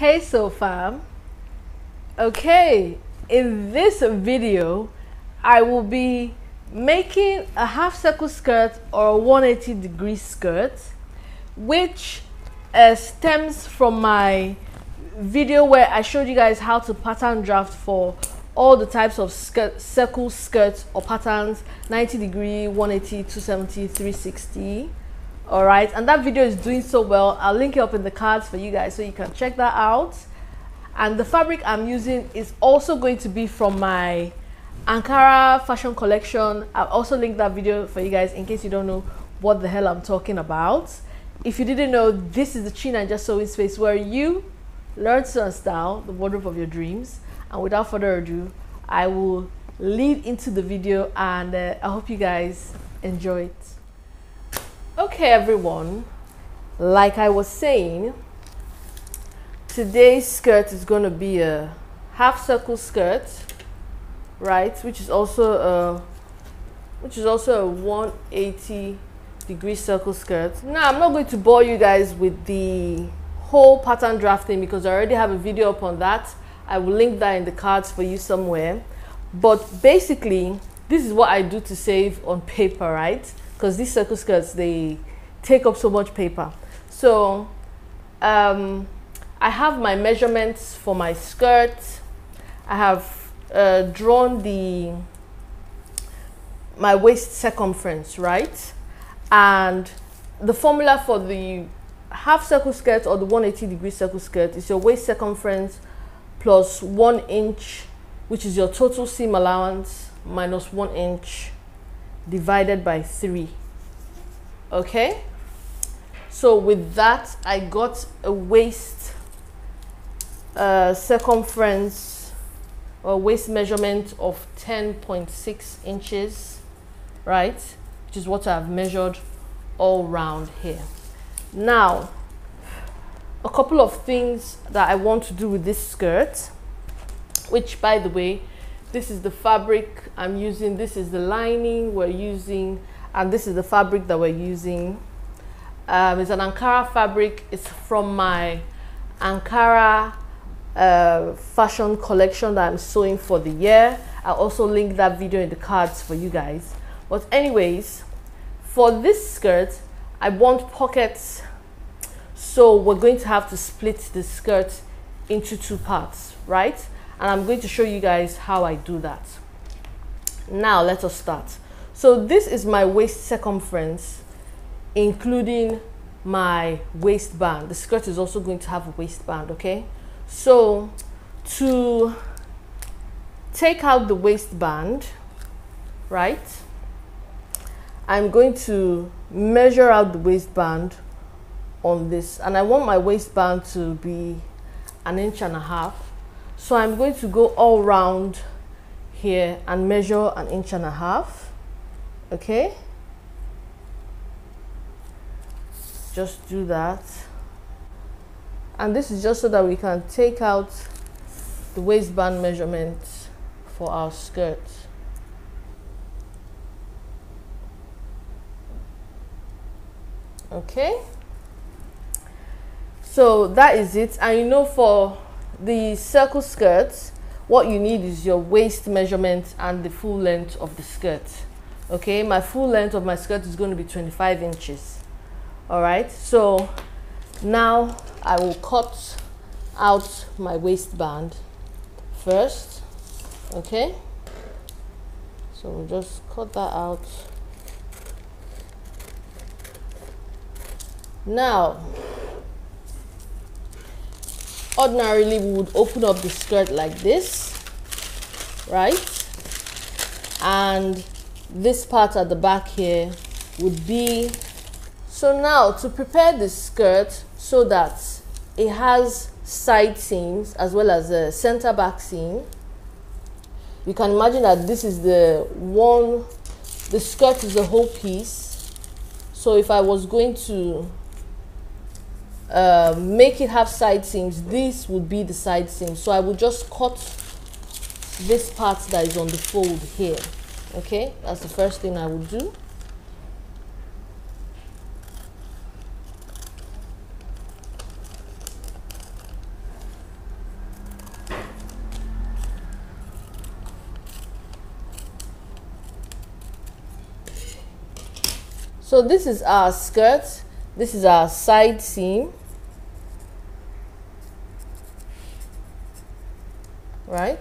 Hey Soul Fam. Okay, in this video I will be making a half circle skirt or a 180-degree skirt, which stems from my video where I showed you guys how to pattern draft for all the types of circle skirts or patterns: 90-degree, 180, 270, 360. All right, and that video is doing so well. I'll link it up in the cards for you guys so you can check that out. And the fabric I'm using is also going to be from my Ankara fashion collection. I'll also link that video for you guys in case you don't know what the hell I'm talking about. If you didn't know, this is the Chi Naija sewing space where you learn to and style the wardrobe of your dreams. And without further ado, I will lead into the video, and I hope you guys enjoy it. Okay everyone, like I was saying, today's skirt is going to be a half circle skirt, right, which is also a 180-degree circle skirt. Now I'm not going to bore you guys with the whole pattern drafting because I already have a video upon that. I will link that in the cards for you somewhere. But basically, this is what I do to save on paper, right? Because these circle skirts, they take up so much paper. So I have my measurements for my skirt. I have drawn my waist circumference, right? And the formula for the half circle skirt or the 180-degree circle skirt is your waist circumference plus 1 inch, which is your total seam allowance, minus 1 inch divided by 3. Okay, so with that I got a waist circumference or waist measurement of 10.6 inches, right, which is what I've measured all round here. Now, a couple of things that I want to do with this skirt, which, by the way, this is the fabric I'm using, this is the lining we're using, and this is the fabric that we're using. It's an Ankara fabric. It's from my Ankara fashion collection that I'm sewing for the year. I'll also link that video in the cards for you guys. But anyways, for this skirt, I want pockets, so we're going to have to split the skirt into 2 parts, right? And I'm going to show you guys how I do that. Now let us start. So this is my waist circumference, including my waistband. The skirt is also going to have a waistband, okay? So to take out the waistband, right, I'm going to measure out the waistband on this, and I want my waistband to be 1.5 inches. So I'm going to go all round here and measure 1.5 inches. Okay, just do that. And this is just so that we can take out the waistband measurement for our skirt. Okay, so that is it. And you know, for the circle skirts, what you need is your waist measurement and the full length of the skirt. Okay, my full length of my skirt is going to be 25 inches. All right, so now I will cut out my waistband first. Okay, so we'll just cut that out. Now, ordinarily we would open up the skirt like this, right? And this part at the back here would be. So now, to prepare the skirt so that it has side seams as well as a center back seam, you can imagine that this is the skirt is the whole piece. So if I was going to make it have side seams, this would be the side seam. So I will just cut this part that is on the fold here. Okay, that's the first thing I will do. So this is our skirt, this is our side seam, right?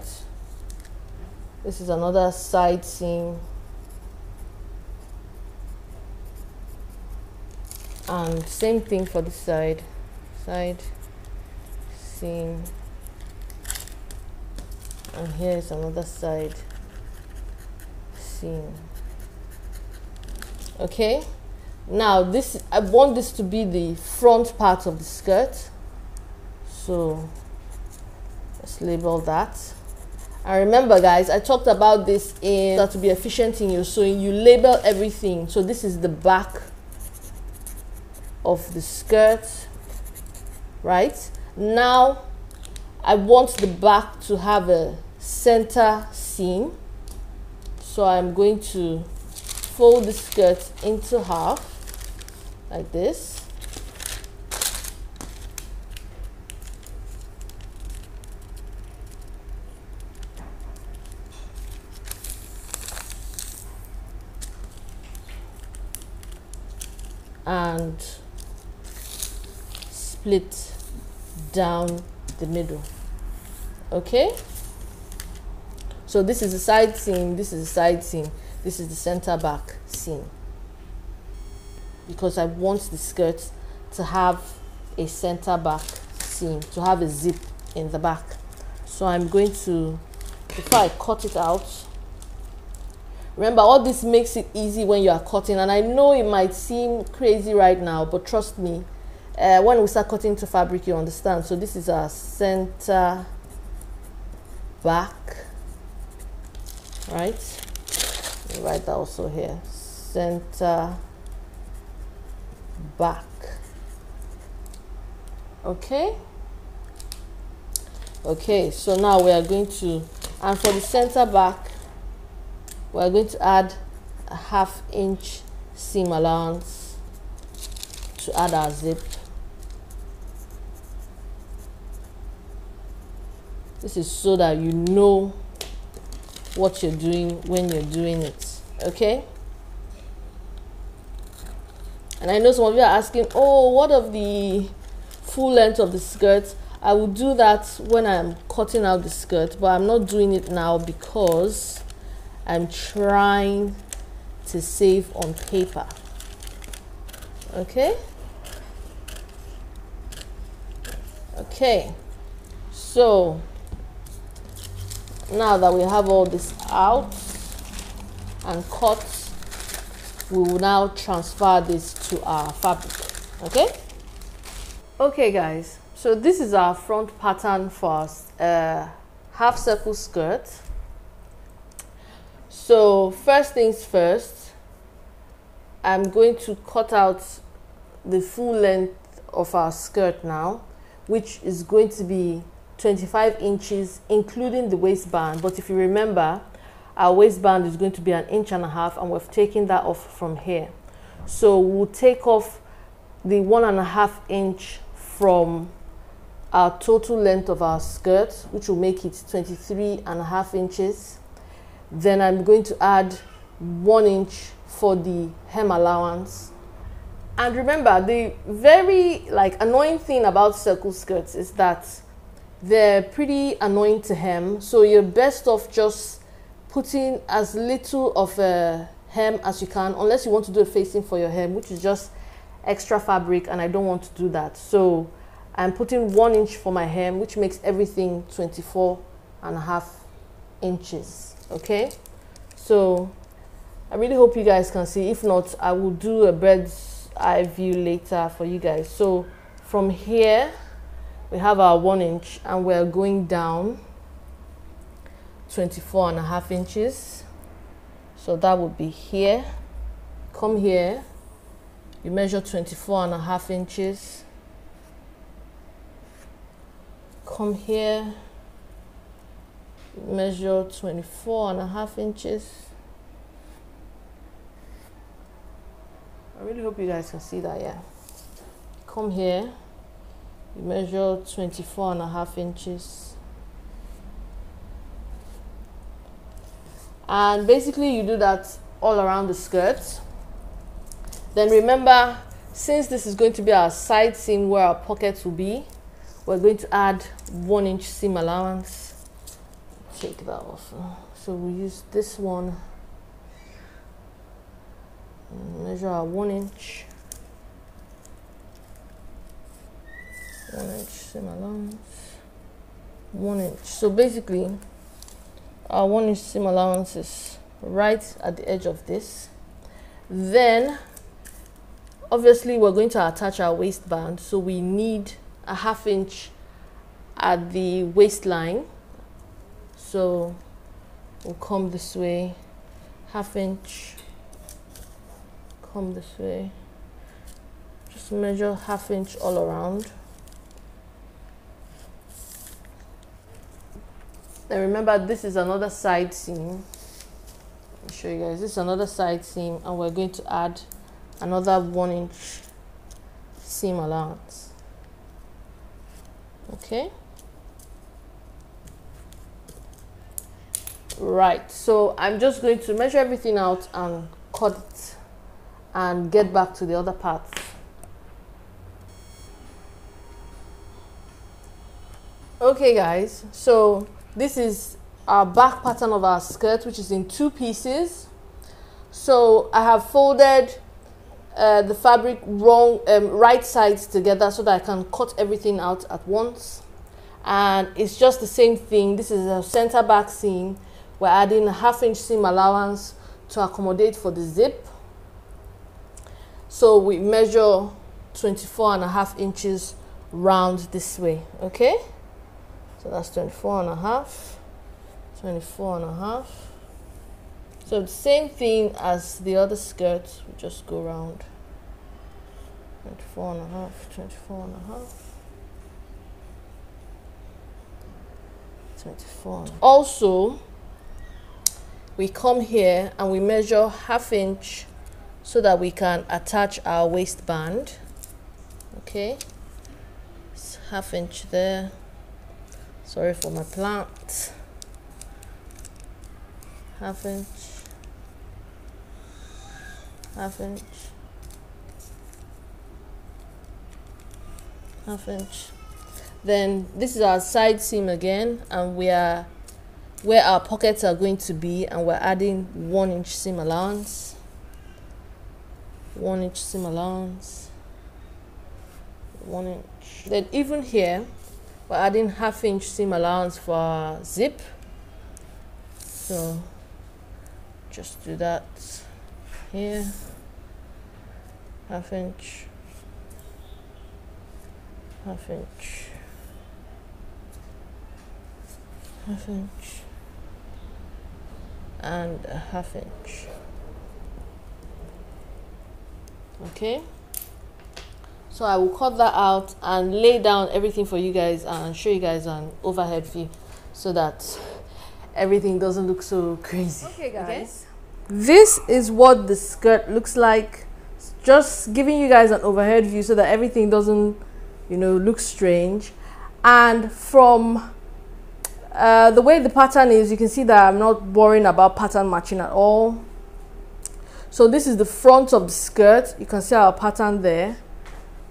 This is another side seam, and same thing for the side seam, and here is another side seam. Okay, now this, I want this to be the front part of the skirt, so let's label that. And remember guys, I talked about this in that to be efficient in your sewing, you label everything. So this is the back of the skirt, right? Now I want the back to have a center seam, so I'm going to fold the skirt into half like this. And split down the middle. Okay, so this is the side seam, this is the side seam, this is the center back seam, because I want the skirt to have a center back seam, to have a zip in the back. So I'm going to, before I cut it out, remember, all this makes it easy when you are cutting, and I know it might seem crazy right now, but trust me, when we start cutting to fabric, you understand. So this is our center back, right? Let me write that also here, center back. Okay, so now we are going to, and for the center back, we are going to add a 1/2 inch seam allowance to add our zip. This is so that you know what you're doing when you're doing it, okay? And I know some of you are asking, oh, what of the full length of the skirt? I will do that when I'm cutting out the skirt, but I'm not doing it now because I'm trying to save on paper. Okay, so now that we have all this out and cut, we will now transfer this to our fabric. Okay guys, so this is our front pattern for our half circle skirt. So first things first, I'm going to cut out the full length of our skirt now, which is going to be 25 inches including the waistband. But if you remember, our waistband is going to be 1.5 inches, and we've taken that off from here. So we'll take off the 1.5 inch from our total length of our skirt, which will make it 23.5 inches. Then I'm going to add 1 inch for the hem allowance. And remember, the very annoying thing about circle skirts is that they're pretty annoying to hem, so you're best off just putting as little of a hem as you can, unless you want to do a facing for your hem, which is just extra fabric, and I don't want to do that. So I'm putting 1 inch for my hem, which makes everything 24.5 inches. Okay, so I really hope you guys can see. If not, I will do a bird's eye view later for you guys. So from here we have our 1 inch, and we're going down 24.5 inches. So that would be here. Come here, you measure 24.5 inches. Come here, measure 24.5 inches. I really hope you guys can see that. Yeah, come here, you measure 24.5 inches, and basically you do that all around the skirt. Then remember, since this is going to be our side seam where our pockets will be, we're going to add 1 inch seam allowance. Take that off. So we use this one. Measure our 1 inch. 1 inch seam allowance. 1 inch. So basically, our 1 inch seam allowance is right at the edge of this. Then, obviously, we're going to attach our waistband, so we need a 1/2 inch at the waistline. So we'll come this way, 1/2 inch, come this way. Just measure 1/2 inch all around. Then remember, this is another side seam. Let me show you guys. This is another side seam, and we're going to add another 1 inch seam allowance. Okay. Right. So I'm just going to measure everything out and cut it and get back to the other parts. Okay, guys. So this is our back pattern of our skirt, which is in 2 pieces. So I have folded the fabric right sides together so that I can cut everything out at once. And it's just the same thing. This is a center back seam. We're adding a 1/2 inch seam allowance to accommodate for the zip. So we measure 24.5 inches round this way. Okay, so that's 24.5, 24.5. So the same thing as the other skirt, we just go round 24.5, 24.5, 24. Also, we come here and we measure 1/2 inch so that we can attach our waistband. Okay, it's 1/2 inch there. Sorry for my plant. 1/2 inch, 1/2 inch, 1/2 inch. Then this is our side seam again, and we are where our pockets are going to be, and we're adding 1 inch seam allowance. 1 inch seam allowance. 1 inch. Then even here, we're adding 1/2 inch seam allowance for our zip. So just do that here. 1/2 inch. 1/2 inch. 1/2 inch. And a 1/2 inch. Okay, so I will cut that out and lay down everything for you guys and show you guys an overhead view so that everything doesn't look so crazy. Okay, guys. Okay? This is what the skirt looks like. Just giving you guys an overhead view so that everything doesn't, you know, look strange. And from the way the pattern is, you can see that I'm not worrying about pattern matching at all. So this is the front of the skirt. You can see our pattern there.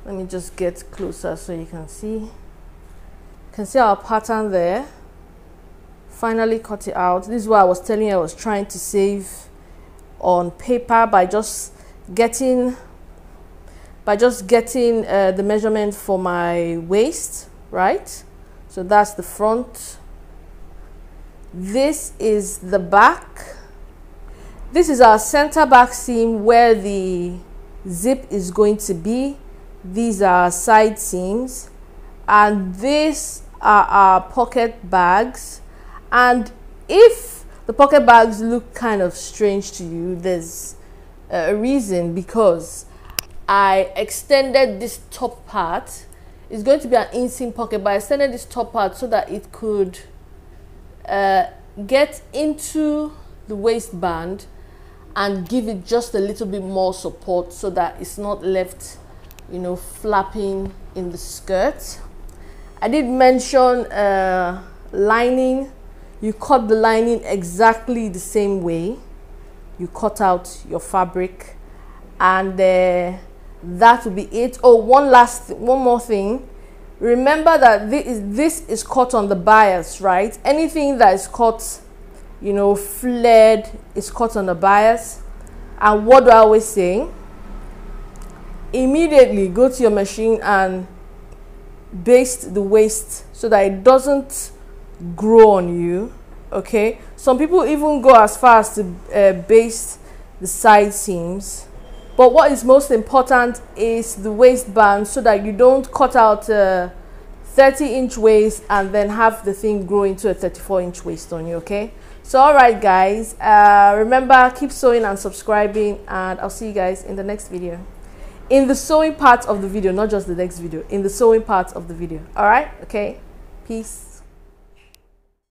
Let me just get closer so you can see. You can see our pattern there. Finally cut it out. This is what I was telling you I was trying to save on paper by just getting the measurement for my waist, right? So that's the front. This is the back. This is our center back seam where the zip is going to be. These are side seams, and these are our pocket bags. And if the pocket bags look kind of strange to you, there's a reason, because I extended this top part. It's going to be an inseam pocket, but I extended this top part so that it could get into the waistband and give it just a little bit more support so that it's not left, you know, flapping in the skirt. I did mention lining. You cut the lining exactly the same way you cut out your fabric, and that will be it. Oh, one more thing. Remember that this is cut on the bias, right? Anything that is cut, you know, flared, is cut on the bias. And what do I always say? Immediately go to your machine and baste the waist so that it doesn't grow on you. Okay, some people even go as far as to baste the side seams, but what is most important is the waistband, so that you don't cut out a 30-inch waist and then have the thing grow into a 34-inch waist on you. Okay, so all right guys, remember, keep sewing and subscribing, and I'll see you guys in the next video, in the sewing part of the video, not just the next video, in the sewing part of the video. All right, okay, peace.